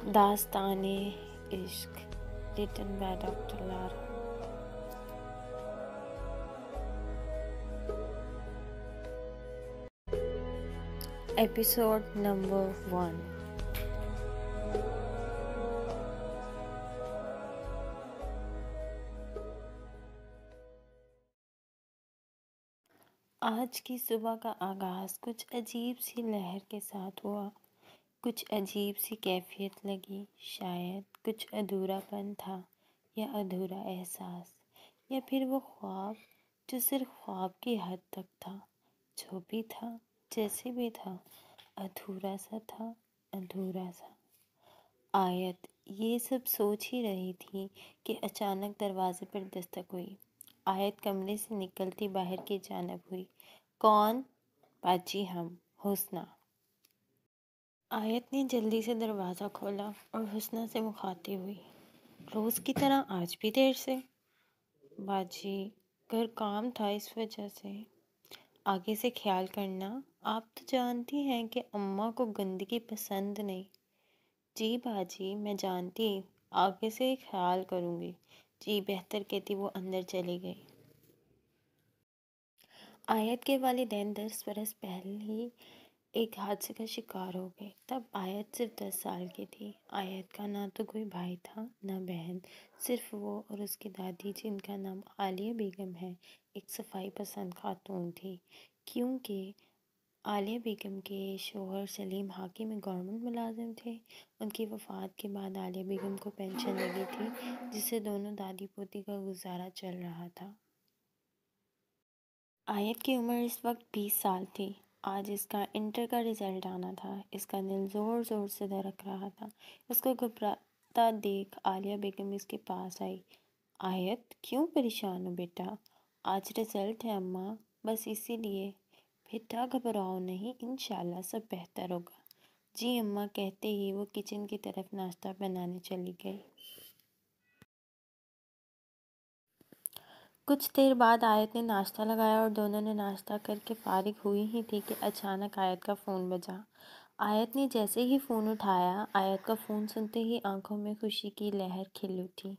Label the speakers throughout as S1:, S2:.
S1: داستان عشق written by Dr. Lara. Episode number 1. آج کی صبح کا آغاز کچھ عجیب سی لہر کے ساتھ ہوا۔ کچھ عجیب سی کیفیت لگی، شاید کچھ ادھورا پن تھا یا ادھورا احساس، یا پھر وہ خواب جو صرف خواب کی حد تک تھا، جو بھی تھا جیسے بھی تھا، ادھورا سا تھا، ادھورا سا۔ آیت یہ سب سوچ ہی رہی تھی کہ اچانک دروازے پر دستک ہوئی۔ آیت کمرے سے نکلتی باہر کی جانب ہوئی۔ کون؟ باجی ہم، حسنہ۔ آیت نے جلدی سے دروازہ کھولا اور حسنہ سے مخاطب ہوئی۔ روز کی طرح آج بھی دیر سے؟ باجی گھر کام تھا اس وجہ سے۔ آگے سے خیال کرنا، آپ تو جانتی ہیں کہ اماں کو گندگی پسند نہیں۔ جی باجی میں جانتی، آگے سے خیال کروں گی۔ جی بہتر کہتی وہ اندر چلی گئی۔ آیت کے والدین 10 برس پہلے ہی ایک حادثے کا شکار ہو گئے۔ تب آیت صرف 10 سال کی تھی۔ آیت کا نہ تو کوئی بھائی تھا نہ بہن، صرف وہ اور اس کی دادی جن کا نام عالیہ بیگم ہے، ایک صفائی پسند خاتون تھی۔ کیونکہ عالیہ بیگم کے شوہر سلیم حاکم میں گورنمنٹ ملازم تھے۔ ان کی وفات کے بعد عالیہ بیگم کو پینشن لگی تھی، جس سے دونوں دادی پوتی کا گزارا چل رہا تھا۔ آیت کی عمر اس وقت 20 سال تھی۔ آج اس کا انٹر کا رزلٹ آنا تھا۔ اس کا دل زور زور سے دھڑک رہا تھا۔ اس کو گھبراتا دیکھ عالیہ بیگم اس کے پاس آئی۔ آیت کیوں پریشان ہو بیٹا؟ آج رزلٹ ہے اماں، بس اسی لیے۔ بیٹا گھبراؤ نہیں، انشاءاللہ سب بہتر ہوگا۔ جی اماں کہتے ہی وہ کچن کی طرف ناشتہ بنانے چلی گئی۔ کچھ دیر بعد آیت نے ناشتہ لگایا اور دونوں نے ناشتہ کر کے فارغ ہوئی ہی تھی کہ اچانک آیت کا فون بجا۔ آیت نے جیسے ہی فون اٹھایا، آیت کا فون سنتے ہی آنکھوں میں خوشی کی لہر کھل اٹھی۔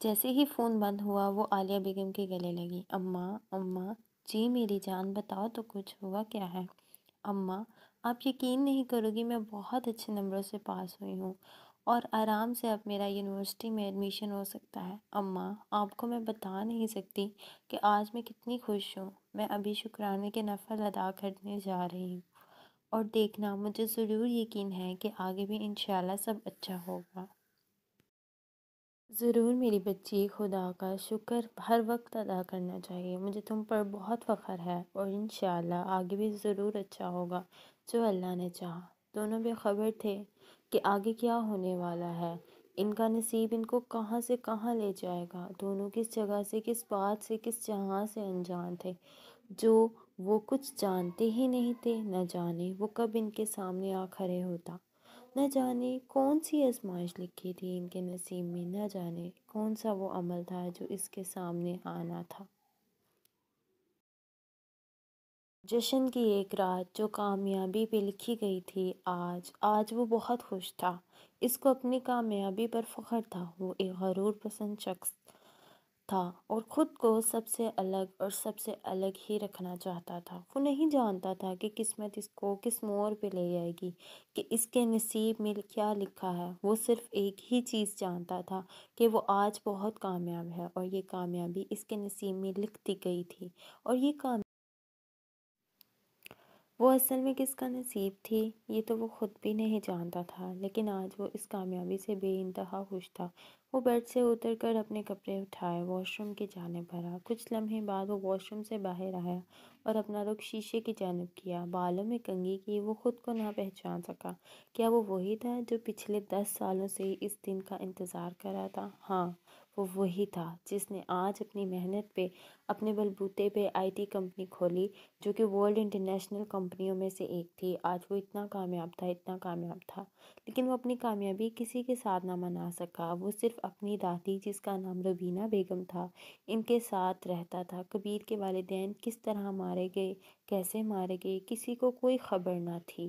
S1: جیسے ہی فون بند ہوا وہ عالیہ بیگم کے گلے لگی۔ اماں اماں، جی میری جان بتاؤ تو کچھ ہوا کیا ہے؟ اماں آپ یقین نہیں کرو گی، میں بہت اچھے نمبروں سے پاس ہوئی ہوں اور آرام سے اب میرا یونیورسٹی میں ایڈمیشن ہو سکتا ہے۔ اماں آپ کو میں بتا نہیں سکتی کہ آج میں کتنی خوش ہوں۔ میں ابھی شکرانے کے نفل ادا کرنے جا رہی ہوں، اور دیکھنا مجھے ضرور یقین ہے کہ آگے بھی انشاءاللہ سب اچھا ہوگا۔ ضرور میری بچی، خدا کا شکر ہر وقت ادا کرنا چاہیے۔ مجھے تم پر بہت فخر ہے اور انشاءاللہ آگے بھی ضرور اچھا ہوگا جو اللہ نے چاہا۔ دونوں بے خبر تھے کہ آگے کیا ہونے والا ہے۔ ان کا نصیب ان کو کہاں سے کہاں لے جائے گا۔ دونوں کس جگہ سے، کس بات سے، کس جہاں سے انجان تھے، جو وہ کچھ جانتے ہی نہیں تھے۔ نہ جانے وہ کب ان کے سامنے آ کھڑے ہوتا، نہ جانے کون سی آزمائش لکھی تھی ان کے نصیب میں، نہ جانے کون سا وہ عمل تھا جو اس کے سامنے آنا تھا۔ جشن کی ایک رات جو کامیابی پہ لکھی گئی تھی، آج وہ بہت خوش تھا۔ اس کو اپنی کامیابی پر فخر تھا۔ وہ ایک غرور پسند شخص تھا اور خود کو سب سے الگ اور سب سے الگ ہی رکھنا چاہتا تھا۔ وہ نہیں جانتا تھا کہ قسمت اس کو کس موڑ پہ لے جائے گی، کہ اس کے نصیب میں کیا لکھا ہے۔ وہ صرف ایک ہی چیز جانتا تھا کہ وہ آج بہت کامیاب ہے، اور یہ کامیابی اس کے نصیب میں لکھ دی گئی تھی، اور یہ کامیابی وہ اصل میں کس کا نصیب تھی یہ تو وہ خود بھی نہیں جانتا تھا، لیکن آج وہ اس کامیابی سے بے انتہا خوش تھا۔ وہ بیڈ سے اتر کر اپنے کپڑے اٹھائے، واش روم کی جانب بڑھا۔ کچھ لمحے بعد وہ واش روم سے باہر آیا اور اپنا رخ شیشے کی جانب کیا۔ بالوں میں کنگھی کی، وہ خود کو نہ پہچان سکا۔ کیا وہ وہی تھا جو پچھلے 10 سالوں سے اس دن کا انتظار کر رہا تھا؟ ہاں وہ وہی تھا جس نے آج اپنی محنت پہ، اپنے بلبوتے پہ آئی ٹی کمپنی کھولی، جو کہ ورلڈ انٹرنیشنل کمپنیوں میں سے ایک تھی۔ آج وہ اتنا کامیاب تھا، اتنا کامیاب تھا، لیکن وہ اپنی کامیابی کسی کے ساتھ نہ منا سکا۔ وہ صرف اپنی دادی جس کا نام روبینہ بیگم تھا، ان کے ساتھ رہتا تھا۔ کبیر کے والدین کس طرح مارے گئے، کیسے مارے گئے، کسی کو کوئی خبر نہ تھی۔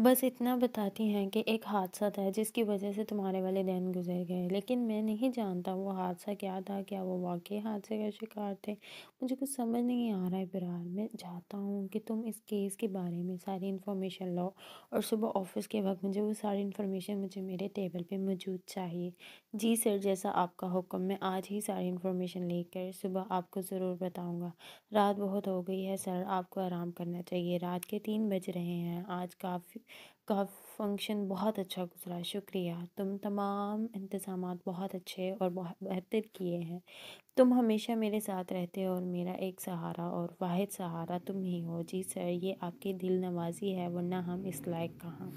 S1: بس اتنا بتاتی ہیں کہ ایک حادثہ تھا جس کی وجہ سے تمہارے والدین گزر گئے، لیکن میں نہیں جانتا وہ حادثہ کیا تھا، کیا وہ واقعی حادثے کا شکار تھے؟ مجھے کچھ سمجھ نہیں آ رہا ہے ابرار۔ میں چاہتا ہوں کہ تم اس کیس کے بارے میں ساری انفارمیشن لو، اور صبح آفس کے وقت مجھے وہ ساری انفارمیشن مجھے میرے ٹیبل پہ موجود چاہیے۔ جی سر، جیسا آپ کا حکم، میں آج ہی ساری انفارمیشن لے کر صبح آپ کو ضرور بتاؤں گا۔ رات بہت ہو گئی ہے سر، آپ کو آرام کرنا چاہیے، رات کے 3 بج رہے ہیں۔ آج کا فنکشن بہت اچھا گزرا، شکریہ۔ تم تمام انتظامات بہت اچھے اور بہت بہتر کیے ہیں۔ تم ہمیشہ میرے ساتھ رہتے ہو اور میرا ایک سہارا اور واحد سہارا تم ہی ہو۔ جی سر، یہ آپ کی دل نوازی ہے، ورنہ ہم اس لائق کہاں۔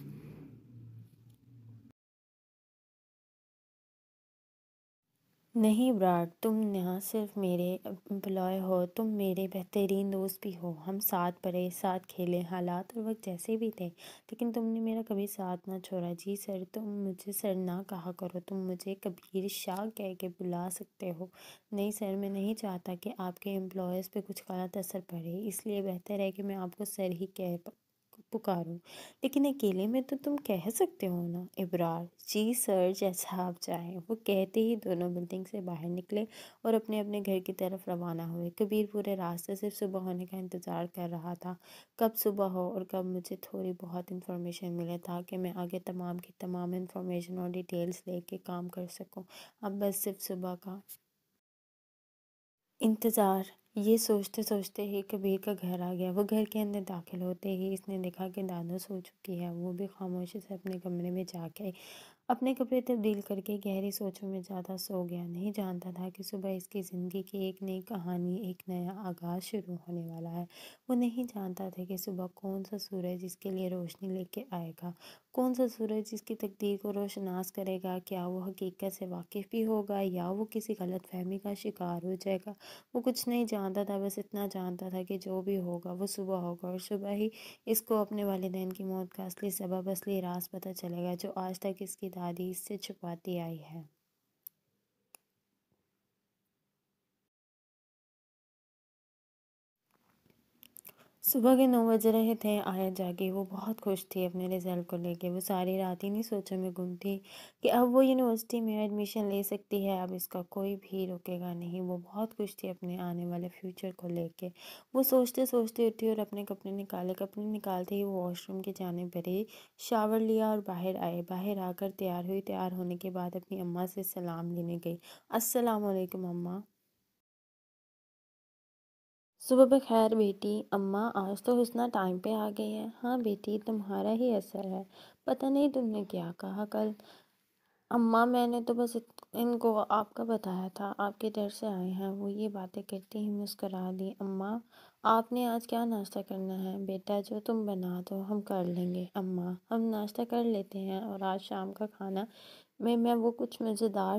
S1: نہیں براٹ، تم نہ صرف میرے امپلائی ہو، تم میرے بہترین دوست بھی ہو۔ ہم ساتھ پڑھے، ساتھ کھیلے، حالات اور وقت جیسے بھی تھے، لیکن تم نے میرا کبھی ساتھ نہ چھوڑا۔ جی سر، تم مجھے سر نہ کہا کرو، تم مجھے کبیر شاہ کہہ کے بلا سکتے ہو۔ نہیں سر، میں نہیں چاہتا کہ آپ کے امپلائیز پہ کچھ غلط اثر پڑے، اس لیے بہتر ہے کہ میں آپ کو سر ہی کہہ پکاروں۔ لیکن اکیلے میں تو تم کہہ سکتے ہو نا ابرار۔ جی سر، جیسا آپ چاہیں۔ وہ کہتے ہی دونوں بلڈنگ سے باہر نکلے اور اپنے اپنے گھر کی طرف روانہ ہوئے۔ کبیر پورے راستے صرف صبح ہونے کا انتظار کر رہا تھا، کب صبح ہو اور کب مجھے تھوڑی بہت انفارمیشن ملے تاکہ میں آگے تمام کی تمام انفارمیشن اور ڈیٹیلز لے کے کام کر سکوں۔ اب بس صرف صبح کا انتظار۔ یہ سوچتے سوچتے ہی کبیر کا گھر آ گیا۔ وہ گھر کے اندر داخل ہوتے ہی اس نے دیکھا کہ دادا سو چکی ہے۔ وہ بھی خاموشی سے اپنے کمرے میں جا کے اپنے کپڑے تبدیل کر کے گہری سوچوں میں زیادہ سو گیا۔ نہیں جانتا تھا کہ صبح اس کی زندگی کی ایک نئی کہانی، ایک نیا آغاز شروع ہونے والا ہے۔ وہ نہیں جانتا تھا کہ صبح کون سا سورج اس کے لیے روشنی لے کے آئے گا، کون سا سورج اس کی تقدیر کو روشناس کرے گا۔ کیا وہ حقیقت سے واقف بھی ہوگا یا وہ کسی غلط فہمی کا شکار ہو جائے گا؟ وہ کچھ نہیں جانتا تھا، بس اتنا جانتا تھا کہ جو بھی ہوگا وہ صبح ہوگا، اور صبح ہی اس کو اپنے والدین کی موت کا اصلی سبب، اصلی راز پتہ چلے گا جو آج تک اس کی دادی اس سے چھپاتی آئی ہے۔ صبح کے 9 بج رہے تھے۔ آیا جاگی، وہ بہت خوش تھی اپنے رزلٹ کو لے کے۔ وہ ساری رات انہی سوچوں میں گم تھی کہ اب وہ یونیورسٹی میں ایڈمیشن لے سکتی ہے، اب اس کا کوئی بھی روکے گا نہیں۔ وہ بہت خوش تھی اپنے آنے والے فیوچر کو لے کے۔ وہ سوچتے سوچتے اٹھی اور اپنے کپڑے نکالے۔ کپڑے نکالتے ہی وہ واش روم کی جانب بڑھی، شاور لیا اور باہر آئے۔ باہر آ کر تیار ہوئی، تیار ہونے کے بعد اپنی اماں سے سلام لینے گئی۔ السلام علیکم اماں۔ صبح بخیر بیٹی۔ اماں آج تو حسنہ ٹائم پہ آ گئی ہے۔ ہاں بیٹی، تمہارا ہی اثر ہے۔ پتہ نہیں تم نے کیا کہا کل؟ اماں میں نے تو بس ان کو آپ کا بتایا تھا، آپ کے ڈر سے آئے ہیں۔ وہ یہ باتیں کرتی ہی مسکرا دی۔ اماں آپ نے آج کیا ناشتہ کرنا ہے؟ بیٹا جو تم بنا دو ہم کر لیں گے اماں، ہم ناشتہ کر لیتے ہیں، اور آج شام کا کھانا میں وہ کچھ مزیدار